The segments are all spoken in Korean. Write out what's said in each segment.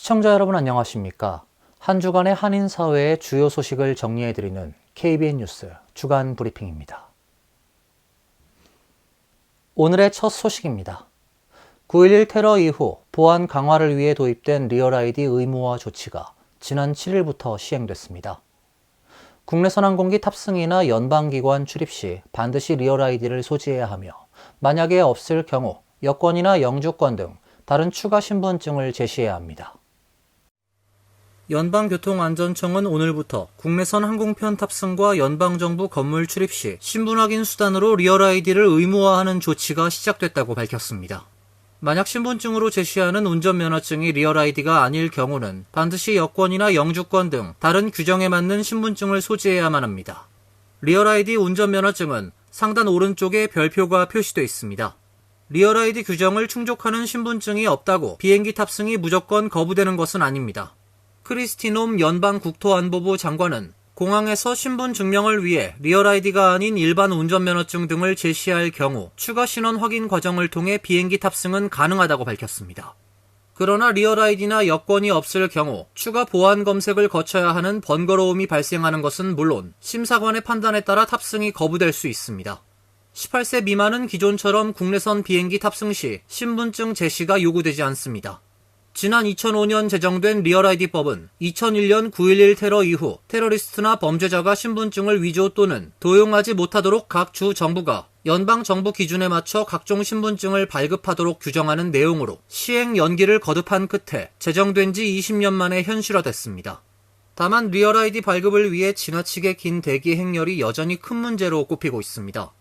시청자 여러분 안녕하십니까? 한 주간의 한인 사회의 주요 소식을 정리해드리는 KBN 뉴스 주간 브리핑입니다. 오늘의 첫 소식입니다. 9.11 테러 이후 보안 강화를 위해 도입된 리얼 아이디 의무화 조치가 지난 7일부터 시행됐습니다. 국내선 항공기 탑승이나 연방기관 출입 시 반드시 리얼 아이디를 소지해야 하며 만약에 없을 경우 여권이나 영주권 등 다른 추가 신분증을 제시해야 합니다. 연방교통안전청은 오늘부터 국내선 항공편 탑승과 연방정부 건물 출입 시 신분 확인 수단으로 리얼 아이디를 의무화하는 조치가 시작됐다고 밝혔습니다. 만약 신분증으로 제시하는 운전면허증이 리얼 아이디가 아닐 경우는 반드시 여권이나 영주권 등 다른 규정에 맞는 신분증을 소지해야만 합니다. 리얼 아이디 운전면허증은 상단 오른쪽에 별표가 표시되어 있습니다. 리얼 아이디 규정을 충족하는 신분증이 없다고 비행기 탑승이 무조건 거부되는 것은 아닙니다. 크리스티 놈 연방국토안보부 장관은 공항에서 신분 증명을 위해 리얼 아이디가 아닌 일반 운전면허증 등을 제시할 경우 추가 신원 확인 과정을 통해 비행기 탑승은 가능하다고 밝혔습니다. 그러나 리얼 아이디나 여권이 없을 경우 추가 보안 검색을 거쳐야 하는 번거로움이 발생하는 것은 물론 심사관의 판단에 따라 탑승이 거부될 수 있습니다. 18세 미만은 기존처럼 국내선 비행기 탑승 시 신분증 제시가 요구되지 않습니다. 지난 2005년 제정된 리얼 아이디법은 2001년 9.11 테러 이후 테러리스트나 범죄자가 신분증을 위조 또는 도용하지 못하도록 각 주 정부가 연방 정부 기준에 맞춰 각종 신분증을 발급하도록 규정하는 내용으로 시행 연기를 거듭한 끝에 제정된 지 20년 만에 현실화됐습니다. 다만 리얼 아이디 발급을 위해 지나치게 긴 대기 행렬이 여전히 큰 문제로 꼽히고 있습니다.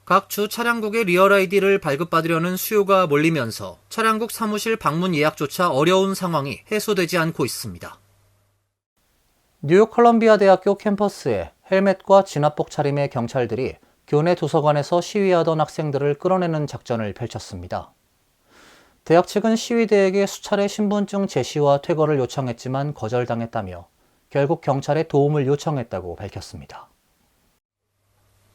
각 주 차량국의 리얼 아이디를 발급받으려는 수요가 몰리면서 차량국 사무실 방문 예약조차 어려운 상황이 해소되지 않고 있습니다. 뉴욕 컬럼비아 대학교 캠퍼스에 헬멧과 진압복 차림의 경찰들이 교내 도서관에서 시위하던 학생들을 끌어내는 작전을 펼쳤습니다. 대학 측은 시위대에게 수차례 신분증 제시와 퇴거를 요청했지만 거절당했다며 결국 경찰에 도움을 요청했다고 밝혔습니다.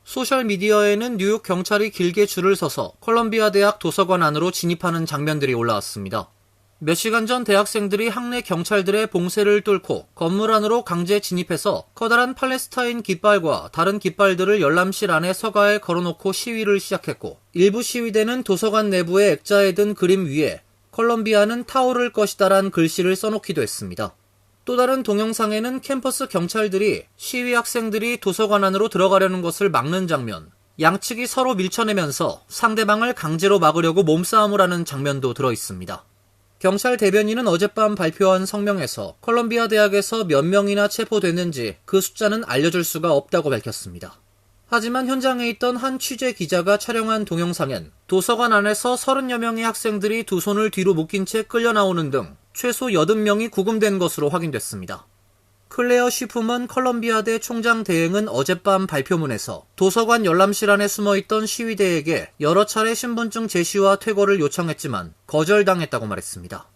소셜미디어에는 뉴욕 경찰이 길게 줄을 서서 컬럼비아 대학 도서관 안으로 진입하는 장면들이 올라왔습니다. 몇 시간 전 대학생들이 학내 경찰들의 봉쇄를 뚫고 건물 안으로 강제 진입해서 커다란 팔레스타인 깃발과 다른 깃발들을 열람실 안에 서가에 걸어놓고 시위를 시작했고, 일부 시위대는 도서관 내부의 액자에 든 그림 위에 컬럼비아는 타오를 것이다란 글씨를 써놓기도 했습니다. 또 다른 동영상에는 캠퍼스 경찰들이 시위 학생들이 도서관 안으로 들어가려는 것을 막는 장면, 양측이 서로 밀쳐내면서 상대방을 강제로 막으려고 몸싸움을 하는 장면도 들어있습니다. 경찰 대변인은 어젯밤 발표한 성명에서 컬럼비아 대학에서 몇 명이나 체포됐는지 그 숫자는 알려줄 수가 없다고 밝혔습니다. 하지만 현장에 있던 한 취재 기자가 촬영한 동영상엔 도서관 안에서 30여 명의 학생들이 두 손을 뒤로 묶인 채 끌려 나오는 등 최소 80명이 구금된 것으로 확인됐습니다. 클레어 쉬프먼 컬럼비아대 총장 대행은 어젯밤 발표문에서 도서관 열람실 안에 숨어있던 시위대에게 여러 차례 신분증 제시와 퇴거를 요청했지만 거절당했다고 말했습니다.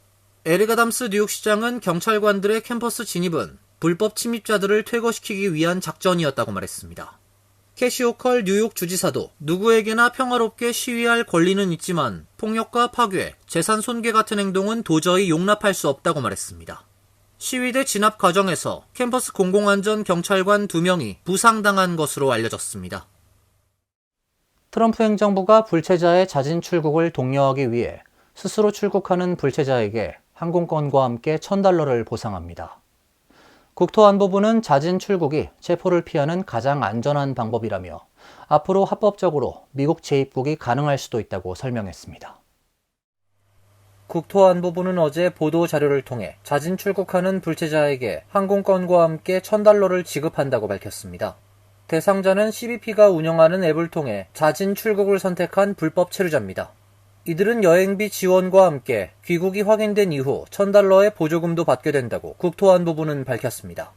에릭 아담스 뉴욕시장은 경찰관들의 캠퍼스 진입은 불법 침입자들을 퇴거시키기 위한 작전이었다고 말했습니다. 캐시 호컬 뉴욕 주지사도 누구에게나 평화롭게 시위할 권리는 있지만 폭력과 파괴, 재산 손괴 같은 행동은 도저히 용납할 수 없다고 말했습니다. 시위대 진압 과정에서 캠퍼스 공공안전 경찰관 2명이 부상당한 것으로 알려졌습니다. 트럼프 행정부가 불체자의 자진 출국을 독려하기 위해 스스로 출국하는 불체자에게 항공권과 함께 $1,000를 보상합니다. 국토안보부는 자진 출국이 체포를 피하는 가장 안전한 방법이라며 앞으로 합법적으로 미국 재입국이 가능할 수도 있다고 설명했습니다. 국토안보부는 어제 보도자료를 통해 자진 출국하는 불체자에게 항공권과 함께 $1,000를 지급한다고 밝혔습니다. 대상자는 CBP가 운영하는 앱을 통해 자진 출국을 선택한 불법 체류자입니다. 이들은 여행비 지원과 함께 귀국이 확인된 이후 $1,000의 보조금도 받게 된다고 국토안보부는 밝혔습니다.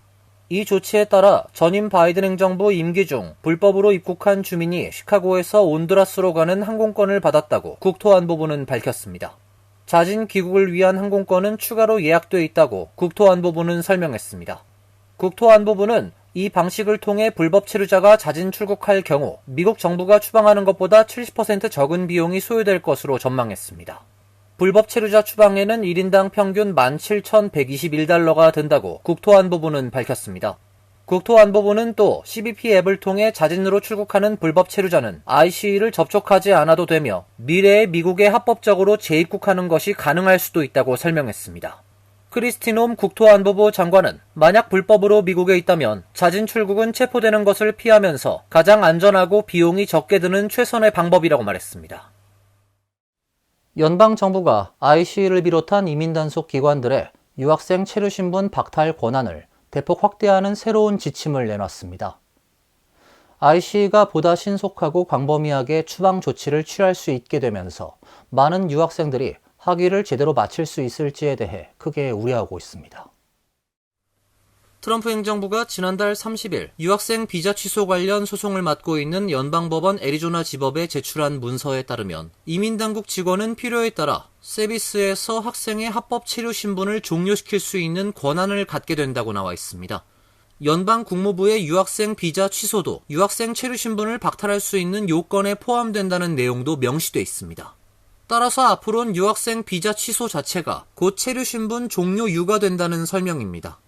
이 조치에 따라 전임 바이든 행정부 임기 중 불법으로 입국한 주민이 시카고에서 온두라스로 가는 항공권을 받았다고 국토안보부는 밝혔습니다. 자진 귀국을 위한 항공권은 추가로 예약돼 있다고 국토안보부는 설명했습니다. 국토안보부는 이 방식을 통해 불법 체류자가 자진 출국할 경우 미국 정부가 추방하는 것보다 70% 적은 비용이 소요될 것으로 전망했습니다. 불법 체류자 추방에는 1인당 평균 17,121달러가 든다고 국토안보부는 밝혔습니다. 국토안보부는 또 CBP 앱을 통해 자진으로 출국하는 불법 체류자는 ICE를 접촉하지 않아도 되며 미래에 미국에 합법적으로 재입국하는 것이 가능할 수도 있다고 설명했습니다. 크리스티 놈 국토안보부 장관은 만약 불법으로 미국에 있다면 자진 출국은 체포되는 것을 피하면서 가장 안전하고 비용이 적게 드는 최선의 방법이라고 말했습니다. 연방정부가 ICE를 비롯한 이민단속 기관들의 유학생 체류신분 박탈 권한을 대폭 확대하는 새로운 지침을 내놨습니다. ICE가 보다 신속하고 광범위하게 추방 조치를 취할 수 있게 되면서 많은 유학생들이 학위를 제대로 마칠 수 있을지에 대해 크게 우려하고 있습니다. 트럼프 행정부가 지난달 30일 유학생 비자 취소 관련 소송을 맡고 있는 연방법원 애리조나 지법에 제출한 문서에 따르면 이민당국 직원은 필요에 따라 세비스에서 학생의 합법 체류 신분을 종료시킬 수 있는 권한을 갖게 된다고 나와 있습니다. 연방 국무부의 유학생 비자 취소도 유학생 체류 신분을 박탈할 수 있는 요건에 포함된다는 내용도 명시돼 있습니다. 따라서 앞으로는 유학생 비자 취소 자체가 곧 체류 신분 종료 이유가 된다는 설명입니다.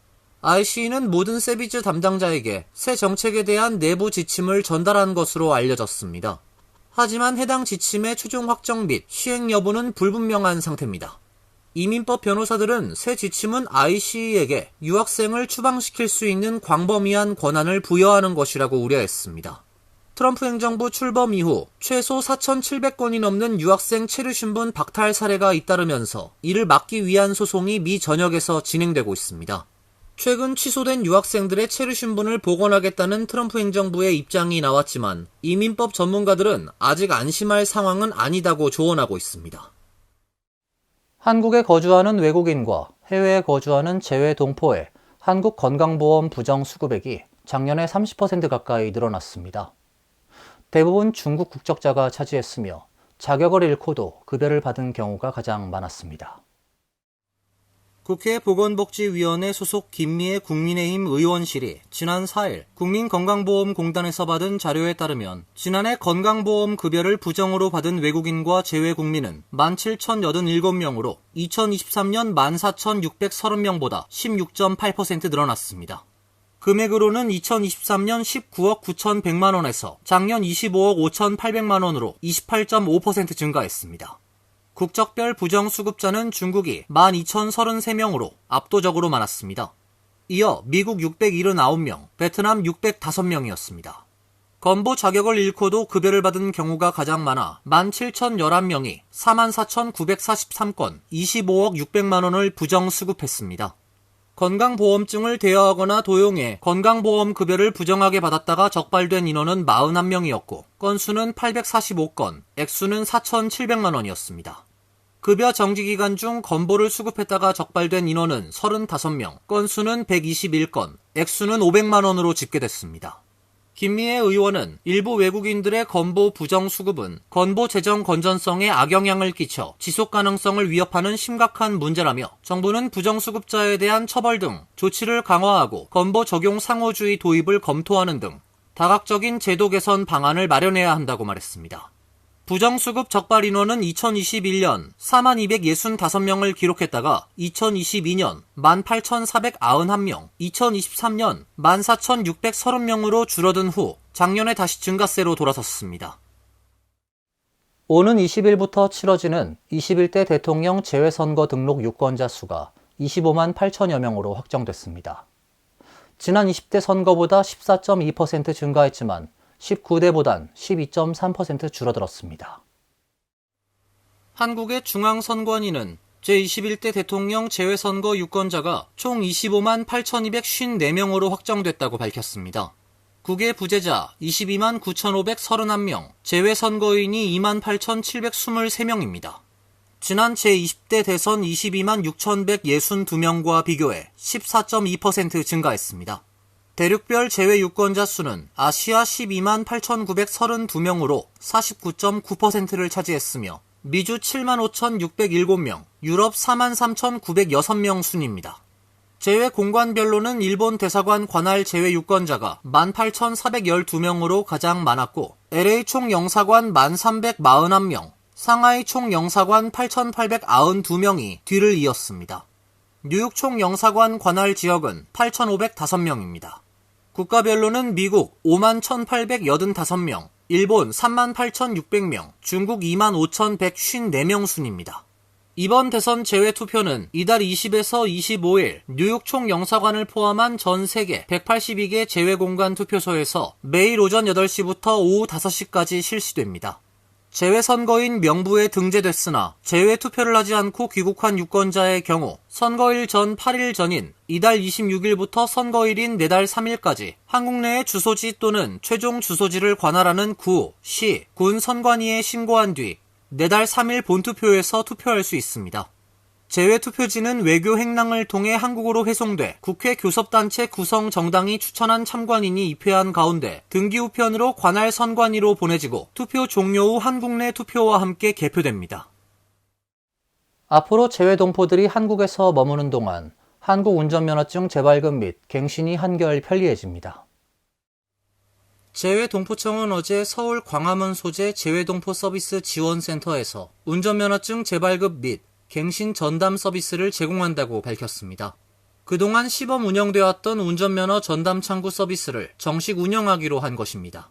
ICE는 모든 세비즈 담당자에게 새 정책에 대한 내부 지침을 전달한 것으로 알려졌습니다. 하지만 해당 지침의 최종 확정 및 시행 여부는 불분명한 상태입니다. 이민법 변호사들은 새 지침은 ICE에게 유학생을 추방시킬 수 있는 광범위한 권한을 부여하는 것이라고 우려했습니다. 트럼프 행정부 출범 이후 최소 4,700건이 넘는 유학생 체류 신분 박탈 사례가 잇따르면서 이를 막기 위한 소송이 미 전역에서 진행되고 있습니다. 최근 취소된 유학생들의 체류 신분을 복원하겠다는 트럼프 행정부의 입장이 나왔지만 이민법 전문가들은 아직 안심할 상황은 아니다고 조언하고 있습니다. 한국에 거주하는 외국인과 해외에 거주하는 재외 동포의 한국 건강보험 부정 수급액이 작년에 30% 가까이 늘어났습니다. 대부분 중국 국적자가 차지했으며 자격을 잃고도 급여를 받은 경우가 가장 많았습니다. 국회 보건복지위원회 소속 김미애 국민의힘 의원실이 지난 4일 국민건강보험공단에서 받은 자료에 따르면 지난해 건강보험 급여를 부정으로 받은 외국인과 재외국민은 17,087명으로 2023년 14,630명보다 16.8% 늘어났습니다. 금액으로는 2023년 19억 9,100만 원에서 작년 25억 5,800만 원으로 28.5% 증가했습니다. 국적별 부정수급자는 중국이 12,033명으로 압도적으로 많았습니다. 이어 미국 679명, 베트남 605명이었습니다. 건보 자격을 잃고도 급여를 받은 경우가 가장 많아 17,011명이 44,943건, 25억 600만 원을 부정수급했습니다. 건강보험증을 대여하거나 도용해 건강보험 급여를 부정하게 받았다가 적발된 인원은 41명이었고 건수는 845건, 액수는 4,700만 원이었습니다. 급여 정지기간 중 건보를 수급했다가 적발된 인원은 35명, 건수는 121건, 액수는 500만 원으로 집계됐습니다. 김미애 의원은 일부 외국인들의 건보 부정 수급은 건보 재정 건전성에 악영향을 끼쳐 지속 가능성을 위협하는 심각한 문제라며 정부는 부정 수급자에 대한 처벌 등 조치를 강화하고 건보 적용 상호주의 도입을 검토하는 등 다각적인 제도 개선 방안을 마련해야 한다고 말했습니다. 부정수급 적발 인원은 2021년 4265명을 기록했다가 2022년 18,491명, 2023년 14,630명으로 줄어든 후 작년에 다시 증가세로 돌아섰습니다. 오는 20일부터 치러지는 21대 대통령 재외선거 등록 유권자 수가 25만 8천여 명으로 확정됐습니다. 지난 20대 선거보다 14.2% 증가했지만 19대보단 12.3% 줄어들었습니다. 한국의 중앙선관위는 제21대 대통령 재외선거 유권자가 총 25만 8,254명으로 확정됐다고 밝혔습니다. 국외 부재자 22만 9,531명, 재외선거인이 2만 8,723명입니다. 지난 제20대 대선 22만 6,162명과 비교해 14.2% 증가했습니다. 대륙별 재외 유권자 수는 아시아 12만 8,932명으로 49.9%를 차지했으며 미주 7만 5,607명, 유럽 4만 3,906명 순입니다. 재외 공관별로는 일본 대사관 관할 재외 유권자가 18,412명으로 가장 많았고 LA 총영사관 1,341명, 상하이 총영사관 8,892명이 뒤를 이었습니다. 뉴욕 총영사관 관할 지역은 8,505명입니다. 국가별로는 미국 51,885명, 일본 38,600명, 중국 25,154명 순입니다. 이번 대선 재외투표는 이달 20에서 25일 뉴욕 총영사관을 포함한 전 세계 182개 재외공간 투표소에서 매일 오전 8시부터 오후 5시까지 실시됩니다. 재외선거인 명부에 등재됐으나 재외투표를 하지 않고 귀국한 유권자의 경우 선거일 전 8일 전인 이달 26일부터 선거일인 내달 3일까지 한국 내의 주소지 또는 최종 주소지를 관할하는 구, 시, 군 선관위에 신고한 뒤 내달 3일 본투표에서 투표할 수 있습니다. 재외투표지는 외교 행랑을 통해 한국으로 회송돼 국회 교섭단체 구성 정당이 추천한 참관인이 입회한 가운데 등기 우편으로 관할 선관위로 보내지고 투표 종료 후 한국 내 투표와 함께 개표됩니다. 앞으로 재외동포들이 한국에서 머무는 동안 한국 운전면허증 재발급 및 갱신이 한결 편리해집니다. 재외동포청은 어제 서울 광화문 소재 재외동포 서비스 지원센터에서 운전면허증 재발급 및 갱신 전담 서비스를 제공한다고 밝혔습니다. 그동안 시범 운영되었던 운전면허 전담 창구 서비스를 정식 운영하기로 한 것입니다.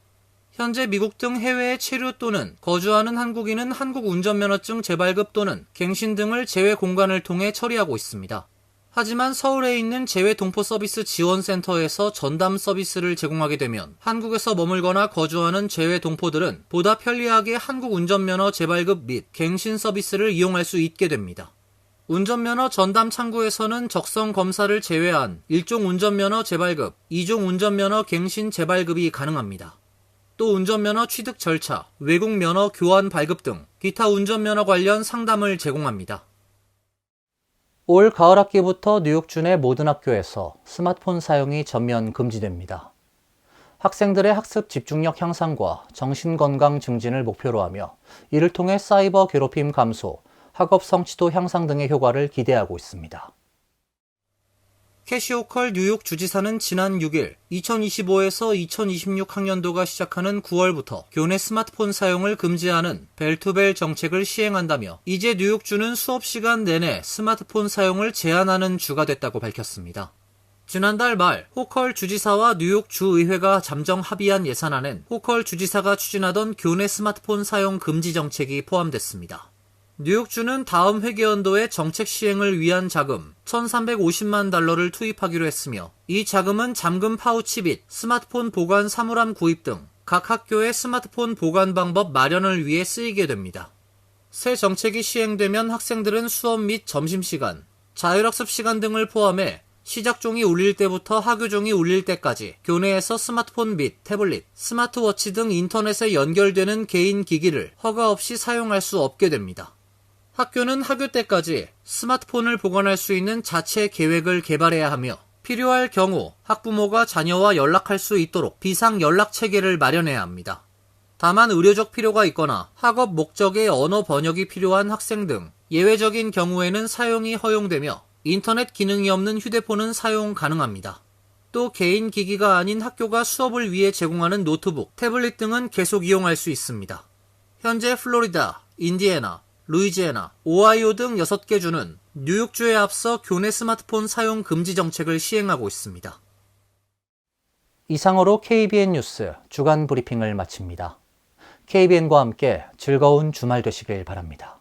현재 미국 등 해외에 체류 또는 거주하는 한국인은 한국 운전면허증 재발급 또는 갱신 등을 재외 공간을 통해 처리하고 있습니다. 하지만 서울에 있는 재외동포 서비스 지원센터에서 전담 서비스를 제공하게 되면 한국에서 머물거나 거주하는 재외동포들은 보다 편리하게 한국 운전면허 재발급 및 갱신 서비스를 이용할 수 있게 됩니다. 운전면허 전담 창구에서는 적성 검사를 제외한 1종 운전면허 재발급, 2종 운전면허 갱신 재발급이 가능합니다. 또 운전면허 취득 절차, 외국 면허 교환 발급 등 기타 운전면허 관련 상담을 제공합니다. 올 가을 학기부터 뉴욕 주내 모든 학교에서 스마트폰 사용이 전면 금지됩니다. 학생들의 학습 집중력 향상과 정신건강 증진을 목표로 하며 이를 통해 사이버 괴롭힘 감소, 학업 성취도 향상 등의 효과를 기대하고 있습니다. 캐시 호컬 뉴욕 주지사는 지난 6일 2025에서 2026 학년도가 시작하는 9월부터 교내 스마트폰 사용을 금지하는 벨투벨 정책을 시행한다며 이제 뉴욕주는 수업 시간 내내 스마트폰 사용을 제한하는 주가 됐다고 밝혔습니다. 지난달 말 호컬 주지사와 뉴욕 주의회가 잠정 합의한 예산안엔 호컬 주지사가 추진하던 교내 스마트폰 사용 금지 정책이 포함됐습니다. 뉴욕주는 다음 회계연도에 정책 시행을 위한 자금 1,350만 달러를 투입하기로 했으며 이 자금은 잠금 파우치 및 스마트폰 보관 사물함 구입 등 각 학교의 스마트폰 보관 방법 마련을 위해 쓰이게 됩니다. 새 정책이 시행되면 학생들은 수업 및 점심시간, 자율학습 시간 등을 포함해 시작종이 울릴 때부터 하교종이 울릴 때까지 교내에서 스마트폰 및 태블릿, 스마트워치 등 인터넷에 연결되는 개인 기기를 허가 없이 사용할 수 없게 됩니다. 학교는 학교 때까지 스마트폰을 보관할 수 있는 자체 계획을 개발해야 하며 필요할 경우 학부모가 자녀와 연락할 수 있도록 비상 연락 체계를 마련해야 합니다. 다만 의료적 필요가 있거나 학업 목적의 언어 번역이 필요한 학생 등 예외적인 경우에는 사용이 허용되며 인터넷 기능이 없는 휴대폰은 사용 가능합니다. 또 개인 기기가 아닌 학교가 수업을 위해 제공하는 노트북, 태블릿 등은 계속 이용할 수 있습니다. 현재 플로리다, 인디애나, 루이지애나, 오하이오 등 6개 주는 뉴욕주에 앞서 교내 스마트폰 사용 금지 정책을 시행하고 있습니다. 이상으로 KBN 뉴스 주간 브리핑을 마칩니다. KBN과 함께 즐거운 주말 되시길 바랍니다.